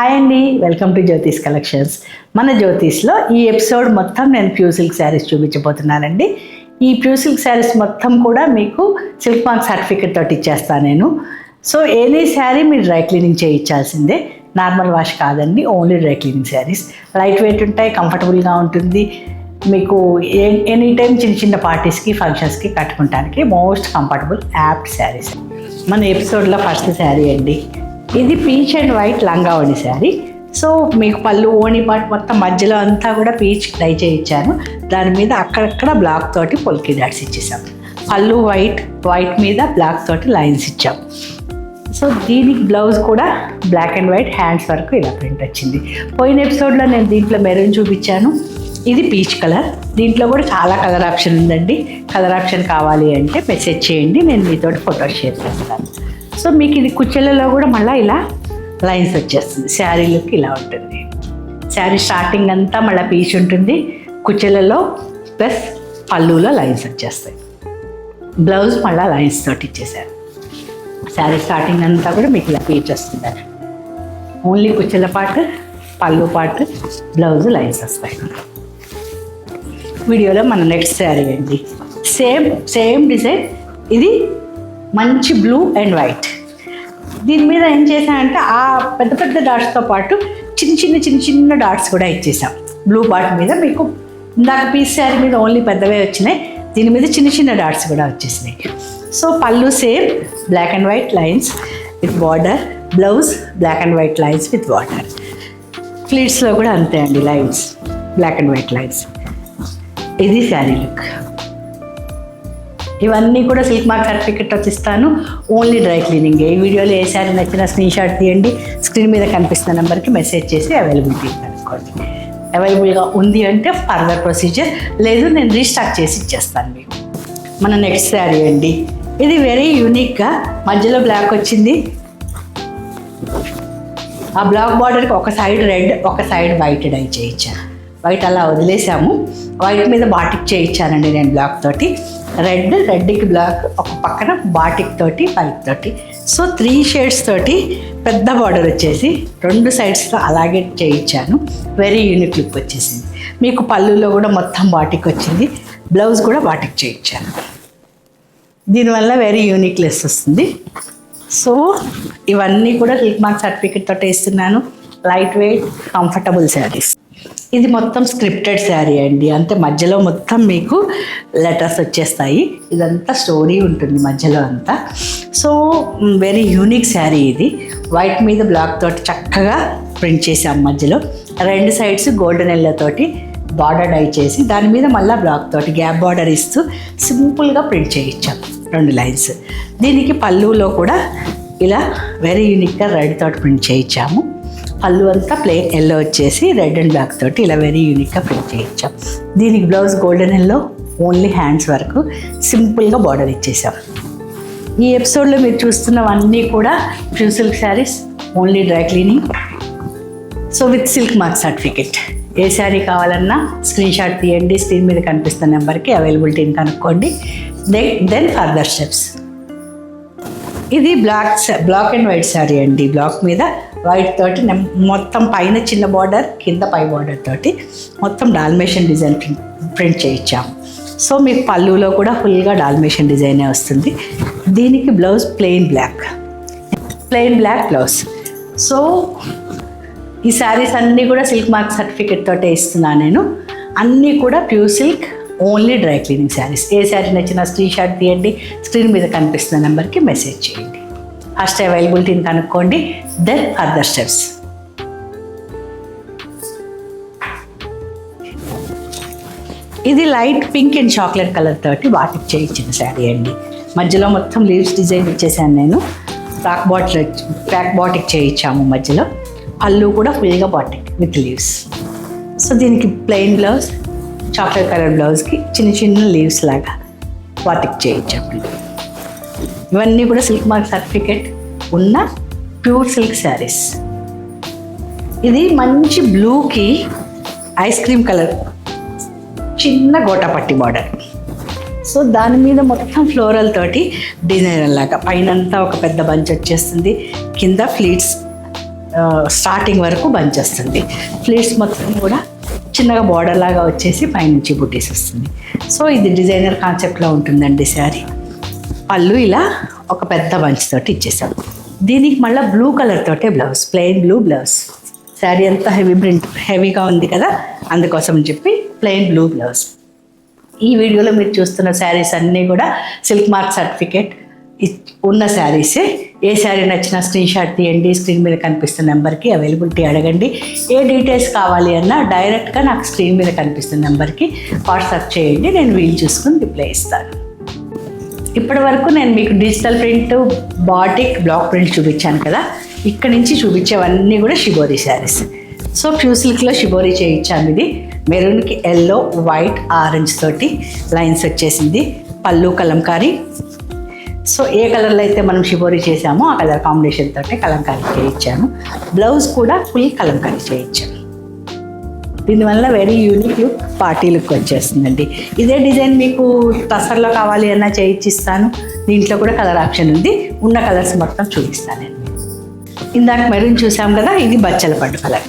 Hi అండి, welcome to Jyothish collections. మన జ్యోతిష్లో ఈ ఎపిసోడ్ మొత్తం నేను ప్యూర్ సిల్క్ శారీస్ చూపించబోతున్నానండి. ఈ ప్యూర్ సిల్క్ శారీస్ మొత్తం కూడా మీకు సిల్క్ మార్క్ సర్టిఫికేట్ తోటి ఇచ్చేస్తాను నేను. సో ఎనీ శారీ మీరు డ్రై క్లీనింగ్ చేయించాల్సిందే, నార్మల్ వాష్ కాదండి, only dry cleaning saris. Light weight ఉంటాయి, కంఫర్టబుల్గా ఉంటుంది. మీకు ఎనీ టైం చిన్న చిన్న పార్టీస్కి ఫంక్షన్స్కి కట్టుకుంటానికి మోస్ట్ కంఫర్టబుల్ యాప్ట్ శారీస్. మన ఎపిసోడ్లో ఫస్ట్ శారీ అండి, ఇది పీచ్ అండ్ వైట్ లంగావోణి శారీ. సో మీకు పళ్ళు ఓణి పాటు మొత్తం మధ్యలో అంతా కూడా పీచ్ డై చేయించాను. దాని మీద అక్కడక్కడ బ్లాక్ తోటి పొల్కి డాట్స్ ఇచ్చేసాం. పళ్ళు వైట్ మీద బ్లాక్ తోటి లైన్స్ ఇచ్చాం. సో దీనికి బ్లౌజ్ కూడా బ్లాక్ అండ్ వైట్ హ్యాండ్స్ వరకు ఇలా ప్రింట్ వచ్చింది. పోయిన ఎపిసోడ్లో నేను దీంట్లో మెరూన్ చూపించాను, ఇది పీచ్ కలర్. దీంట్లో కూడా చాలా కలర్ ఆప్షన్ ఉందండి. కలర్ ఆప్షన్ కావాలి అంటే మెసేజ్ చేయండి, నేను మీతో ఫోటో షేర్ చేస్తాను. సో మీకు ఇది కుచ్చెలలో కూడా మళ్ళీ ఇలా లైన్స్ వచ్చేస్తుంది. శారీ లుక్ ఇలా ఉంటుంది. శారీ స్టార్టింగ్ అంతా మళ్ళీ పీచ్ ఉంటుంది, కుచ్చెలలో ప్లస్ పళ్ళులో లైన్స్ వచ్చేస్తాయి. బ్లౌజ్ మళ్ళీ లైన్స్ తోటి ఇచ్చేసారు. శారీ స్టార్టింగ్ అంతా కూడా మీకు ఇలా పీచ్ వస్తుంది. ఓన్లీ కుచ్చెల పాటు, పళ్ళు పాటు, బ్లౌజ్ లైన్స్ వస్తాయి. వీడియోలో మన నెక్స్ట్ శారీ అండి, సేమ్ డిజైన్. ఇది మంచి బ్లూ అండ్ వైట్. దీని మీద ఏం చేశానంటే ఆ పెద్ద పెద్ద డాట్స్తో పాటు చిన్న చిన్న డాట్స్ కూడా ఇచ్చేసాం. బ్లూ పార్ట్ మీద మీకు ఇందాక పీస్ శారీ మీద ఓన్లీ పెద్దవే వచ్చినాయి, దీని మీద చిన్న డాట్స్ కూడా వచ్చేసినాయి. సో పళ్ళు same black and white lines with border, blouse black and white lines with border. ఫ్లీట్స్లో కూడా అంతే అండి, lines black and white lines. ఇది శారీ లుక్. ఇవన్నీ కూడా సిల్క్ మార్క్ సర్టిఫికెట్ వచ్చిస్తాను, ఓన్లీ డ్రై క్లీనింగ్. ఈ వీడియోలో ఏ శారీ నచ్చినా స్క్రీన్ షాట్ తీయండి, స్క్రీన్ మీద కనిపిస్తున్న నెంబర్కి మెసేజ్ చేసి అవైలబిలిటీ కనుక్కోండి. అవైలబుల్గా ఉంది అంటే ఫర్దర్ ప్రొసీజర్, లేదు నేను రీస్టాక్ చేసి ఇచ్చేస్తాను మీకు. మన నెక్స్ట్ శారీ అండి, ఇది వెరీ యూనిక్గా మధ్యలో బ్లాక్ వచ్చింది. ఆ బ్లాక్ బార్డర్కి ఒక సైడ్ రెడ్, ఒక సైడ్ వైట్ డై చేయించాను. వైట్ అలా వదిలేసాము, వైట్ మీద బాటిక్ చేయించానండి నేను బ్లాక్ తోటి. రెడ్కి బ్లాక్, ఒక పక్కన బాటిక్ తోటి వైట్ తోటి. సో 3 షేడ్స్ తోటి పెద్ద బార్డర్ వచ్చేసి 2 సైడ్స్లో అలాగే చేయించాను. వెరీ యూనిక్ లుక్ వచ్చేసింది. మీకు పళ్ళులో కూడా మొత్తం బాటిక్ వచ్చింది, బ్లౌజ్ కూడా బాటిక్ చేయించాను. దీనివల్ల వెరీ యూనిక్ లెస్ వస్తుంది. సో ఇవన్నీ కూడా సిల్క్ మార్క్ సర్టిఫికెట్ తోటి ఇస్తున్నాను. Light weight comfortable saris. ఇది మొత్తం స్క్రిప్టెడ్ శారీ అండి, అంటే మధ్యలో మొత్తం మీకు లెటర్స్ వచ్చేస్తాయి. ఇదంతా స్టోరీ ఉంటుంది మధ్యలో అంతా. సో వెరీ యూనిక్ శారీ ఇది. వైట్ మీద బ్లాక్ తోటి చక్కగా ప్రింట్ చేసాం. మధ్యలో 2 సైడ్స్ గోల్డెన్ ఎల్లో తోటి బార్డర్ డై చేసి దాని మీద మళ్ళీ బ్లాక్ తోటి గ్యాప్ బార్డర్ ఇస్తూ సింపుల్గా ప్రింట్ చేయించాం 2 లైన్స్. దీనికి పళ్ళులో కూడా ఇలా వెరీ యూనిక్గా రెడ్ తోటి ప్రింట్ చేయించాము. పళ్ళు అంతా ప్లెయిన్ ఎల్లో వచ్చేసి రెడ్ అండ్ బ్లాక్ తోటి ఇలా వెరీ యూనిక్గా ప్రింట్ చేయించాం. దీనికి blouse golden yellow, only hands వరకు సింపుల్గా బార్డర్ ఇచ్చేసాం. ఈ ఎపిసోడ్లో మీరు చూస్తున్నవన్నీ కూడా pure silk saris, only dry cleaning. So with silk mark certificate. ఏ శారీ కావాలన్నా స్క్రీన్ షాట్ తీయండి, స్క్రీన్ మీద కనిపిస్తున్న నెంబర్కి అవైలబిలిటీని కనుక్కోండి. Then further steps. ఇది బ్లాక్ అండ్ వైట్ శారీ అండి. బ్లాక్ మీద వైట్ తోటి మొత్తం పైన చిన్న బార్డర్, కింద పై బార్డర్ తోటి మొత్తం డాల్మేషన్ డిజైన్ ప్రింట్ చేయించాము. సో మీకు పళ్ళులో కూడా ఫుల్గా డాల్మేషన్ డిజైనే వస్తుంది. దీనికి blouse plain black blouse. So ఈ శారీస్ అన్నీ కూడా సిల్క్ మార్క్ సర్టిఫికెట్ తోటే ఇస్తున్నాను నేను. అన్నీ కూడా pure silk, only dry cleaning saris. ఏ శారీ నచ్చినా స్క్రీన్ షాట్ తీయండి, స్క్రీన్ మీద కనిపిస్తున్న నెంబర్కి మెసేజ్ చేయండి. ఫస్ట్ అవైలబిలిటీని కనుక్కోండి, దెన్ ఫర్దర్ స్టెప్స్. ఇది light pink and chocolate colour తోటి బాటిక్ చేయించిన శారీ అండి. మధ్యలో మొత్తం లీవ్స్ డిజైన్ ఇచ్చేసాను నేను. బ్యాక్ బాటిక్ చేయించాము మధ్యలో. పళ్ళు కూడా ఫుల్గా బాటిక్ విత్ లీవ్స్. సో దీనికి ప్లెయిన్ బ్లౌజ్, చాక్లెట్ కలర్ బ్లౌజ్కి చిన్న లీవ్స్ లాగా బాటిక్ చేయించాము. ఇవన్నీ కూడా సిల్క్ మార్క్ సర్టిఫికెట్ ఉన్న ప్యూర్ సిల్క్ శారీస్. ఇది మంచి బ్లూకి ఐస్ క్రీమ్ కలర్ చిన్న గోటాపట్టి బార్డర్. సో దాని మీద మొత్తం ఫ్లోరల్ తోటి డిజైన్ లాగా పైనంతా ఒక పెద్ద బంచ్ వచ్చేస్తుంది, కింద ఫ్లీట్స్ స్టార్టింగ్ వరకు బంచ్ వస్తుంది. ఫ్లీట్స్ మొత్తం కూడా చిన్నగా బార్డర్ లాగా వచ్చేసి పైనుంచి బుటీస్ వస్తుంది. సో ఇది డిజైనర్ కాన్సెప్ట్లో ఉంటుందండి శారీ. పళ్ళు ఇలా ఒక పెద్ద బంచ్ తోటి ఇచ్చేసాం. దీనికి మళ్ళీ బ్లూ కలర్ తోటే blouse, plain blue blouse. Sari అంతా హెవీ ప్రింట్ హెవీగా ఉంది కదా, అందుకోసం చెప్పి ప్లెయిన్ బ్లూ బ్లౌజ్. ఈ వీడియోలో మీరు చూస్తున్న శారీస్ అన్నీ కూడా సిల్క్ మార్క్ సర్టిఫికేట్ ఉన్న శారీసే. ఏ శారీ నచ్చినా స్క్రీన్ షాట్ తీయండి, స్క్రీన్ మీద కనిపిస్తున్న నెంబర్కి అవైలబిలిటీ అడగండి. ఏ డీటెయిల్స్ కావాలి అన్నా డైరెక్ట్గా నాకు స్క్రీన్ మీద కనిపిస్తున్న నెంబర్కి వాట్సాప్ చేయండి, నేను వీలు చూసుకుని రిప్లై ఇస్తాను. ఇప్పటి వరకు నేను మీకు digital print, batik, block print చూపించాను కదా. ఇక్కడ నుంచి చూపించేవన్నీ కూడా షిబోరి శారీస్. సో ప్యూ సిల్క్లో షిబోరి చేయించాను. ఇది మెరూన్కి ఎల్లో, వైట్, ఆరెంజ్ తోటి లైన్స్ వచ్చేసింది. పళ్ళు కలంకారీ. సో ఏ కలర్లో అయితే మనం షిబోరి చేసామో ఆ కలర్ కాంబినేషన్ తోటి కలంకారీ చేయించాను. బ్లౌజ్ కూడా ఫుల్ కలంకారీ చేయించాను. దీనివల్ల very unique look, party look వచ్చేస్తుందండి. ఇదే డిజైన్ మీకు టసర్లో కావాలి అన్నా చేయించిస్తాను. దీంట్లో కూడా కలర్ ఆప్షన్ ఉంది. ఉన్న కలర్స్ మొత్తం చూపిస్తాను నేను. ఇందాక మెరూన్ చూసాం కదా, ఇది బచ్చల పండు కలర్.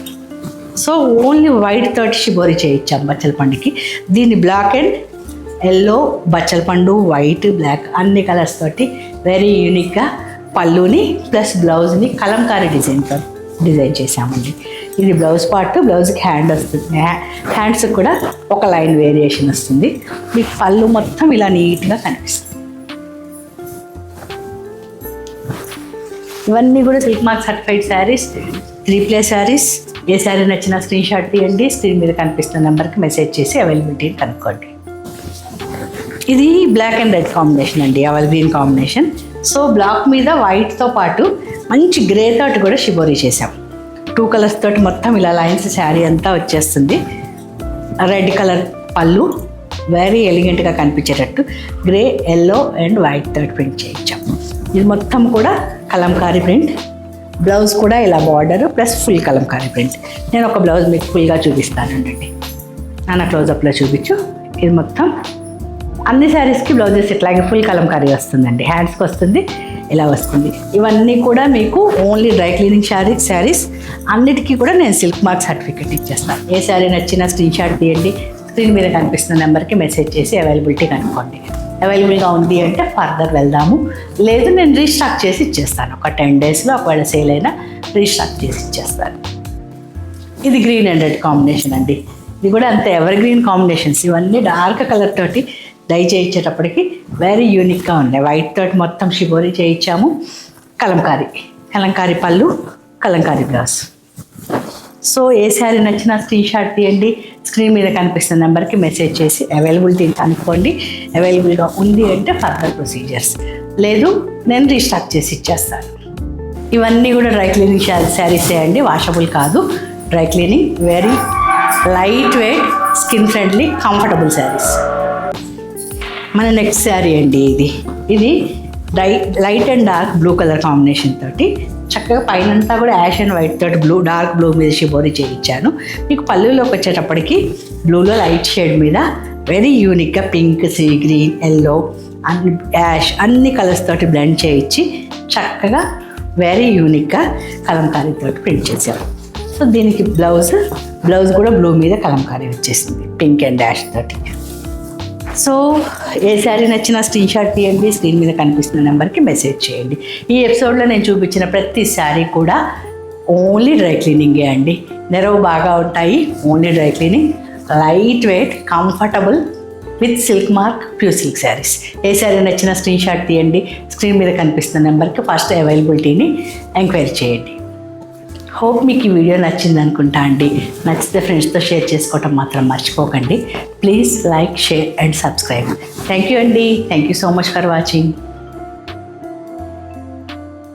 సో ఓన్లీ వైట్ తోటి షిబోరి చేయించాం బచ్చల పండుకి. దీన్ని బ్లాక్ అండ్ ఎల్లో, బచ్చల పండు, వైట్, బ్లాక్ అన్ని కలర్స్ తోటి వెరీ యూనిక్గా పళ్ళుని ప్లస్ బ్లౌజ్ని కలంకారీ డిజైన్తో డిజైన్ చేసామండి. ఇది బ్లౌజ్ పార్ట్. బ్లౌజ్కి హ్యాండ్ వస్తుంది. హ్యాండ్స్ కూడా ఒక లైన్ వేరియేషన్ వస్తుంది. మీకు పళ్ళు మొత్తం ఇలా నీట్గా కనిపిస్తుంది. ఇవన్నీ కూడా silk mark certified saris, 3 saris. ఏ శారీ నచ్చినా స్క్రీన్ షాట్ తీయండి, స్క్రీన్ మీద కనిపిస్తున్న నెంబర్కి మెసేజ్ చేసి అవైలబిలిటీని కనుక్కోండి. ఇది బ్లాక్ అండ్ రెడ్ కాంబినేషన్ అండి, Aval green combination. So black మీద వైట్తో పాటు మంచి గ్రే తోటి కూడా షిబోరీ చేసాం. 2 కలర్స్ తోటి మొత్తం ఇలా లైన్స్ శారీ అంతా వచ్చేస్తుంది. రెడ్ కలర్ పళ్ళు వెరీ ఎలిగెంట్గా కనిపించేటట్టు గ్రే, ఎల్లో అండ్ వైట్ తోటి ప్రింట్ చేయించాం. ఇది మొత్తం కూడా కలంకారీ ప్రింట్. బ్లౌజ్ కూడా ఇలా border plus full Kalamkari print. నేను ఒక బ్లౌజ్ మీకు ఫుల్గా చూపిస్తానండి. నాన్న క్లోజప్లో చూపించు. ఇది మొత్తం అన్ని శారీస్కి బ్లౌజెస్ ఇట్లాగే ఫుల్ కలంకారీ వస్తుందండి. హ్యాండ్స్కి వస్తుంది, ఇలా వస్తుంది. ఇవన్నీ కూడా మీకు ఓన్లీ డ్రై క్లీనింగ్ శారీస్. అన్నిటికీ కూడా నేను సిల్క్ మార్క్ సర్టిఫికేట్ ఇచ్చేస్తాను. ఏ శారీ నచ్చినా స్క్రీన్ షాట్ తీయండి, స్క్రీన్ మీద కనిపిస్తున్న నెంబర్కి మెసేజ్ చేసి అవైలబిలిటీ కనుక్కోండి. అవైలబుల్గా ఉంది అంటే ఫర్దర్ వెళ్దాము, లేదు నేను రీస్టాక్ చేసి ఇచ్చేస్తాను. ఒక 10 డేస్లో ఒకవేళ సేల్ అయినా రీస్టాక్ చేసి ఇచ్చేస్తాను. ఇది గ్రీన్ అండ్ రెడ్ కాంబినేషన్ అండి. ఇది కూడా అంతే ఎవర్ గ్రీన్ కాంబినేషన్స్. ఇవన్నీ డార్క్ కలర్ తోటి డై చేయించేటప్పటికి వెరీ యూనిక్గా ఉన్నాయి. వైట్ తోటి మొత్తం షిబోరీ చేయించాము. కలంకారీ పళ్ళు, కలంకారీ బ్లౌజ్. సో ఏ శారీ నచ్చినా స్క్రీన్ షాట్ తీయండి, స్క్రీన్ మీద కనిపిస్తున్న నెంబర్కి మెసేజ్ చేసి అవైలబిలిటీని కనుక్కోండి. అవైలబుల్గా ఉంది అంటే ఫర్దర్ ప్రొసీజర్స్, లేదు నేను రీస్టాక్ చేసి ఇచ్చేస్తాను. ఇవన్నీ కూడా డ్రై క్లీనింగ్ శారీసే అండి, వాషబుల్ కాదు. Dry cleaning, very light weight, skin friendly, comfortable saris. మన నెక్స్ట్ శారీ అండి. ఇది light and dark blue colour combination తోటి చక్కగా పైనంతా కూడా యాష్ అండ్ వైట్ తోటి డార్క్ బ్లూ మీద షిబోరీ చేయించాను. మీకు పళ్ళులోకి వచ్చేటప్పటికి బ్లూలో లైట్ షేడ్ మీద వెరీ యూనిక్గా pink, sea green, yellow, ash అన్ని కలర్స్ తోటి బ్లెండ్ చేయించి చక్కగా వెరీ యూనిక్గా కలంకారీ తోటి ప్రింట్ చేసాము. సో దీనికి బ్లౌజ్ కూడా బ్లూ మీద కలంకారీ వచ్చేసింది, పింక్ అండ్ యాష్ తోటి. సో ఏ శారీ నచ్చినా స్క్రీన్ షాట్ తీయండి, స్క్రీన్ మీద కనిపిస్తున్న నెంబర్కి మెసేజ్ చేయండి. ఈ ఎపిసోడ్లో నేను చూపించిన ప్రతి శారీ కూడా ఓన్లీ డ్రై క్లీనింగే అండి. నెరవు బాగా ఉంటాయి, only dry cleaning, light weight, comfortable with silk mark pure silk saris. ఏ శారీ నచ్చినా స్క్రీన్ షాట్ తీయండి, స్క్రీన్ మీద కనిపిస్తున్న నెంబర్కి ఫస్ట్ అవైలబిలిటీని ఎంక్వైరీ చేయండి. హోప్ మీకు ఈ వీడియో నచ్చింది అనుకుంటా అండి. నచ్చితే ఫ్రెండ్స్తో షేర్ చేసుకోవటం మాత్రం మర్చిపోకండి. Please like, share and subscribe. Thank you అండి. Thank you so much for watching.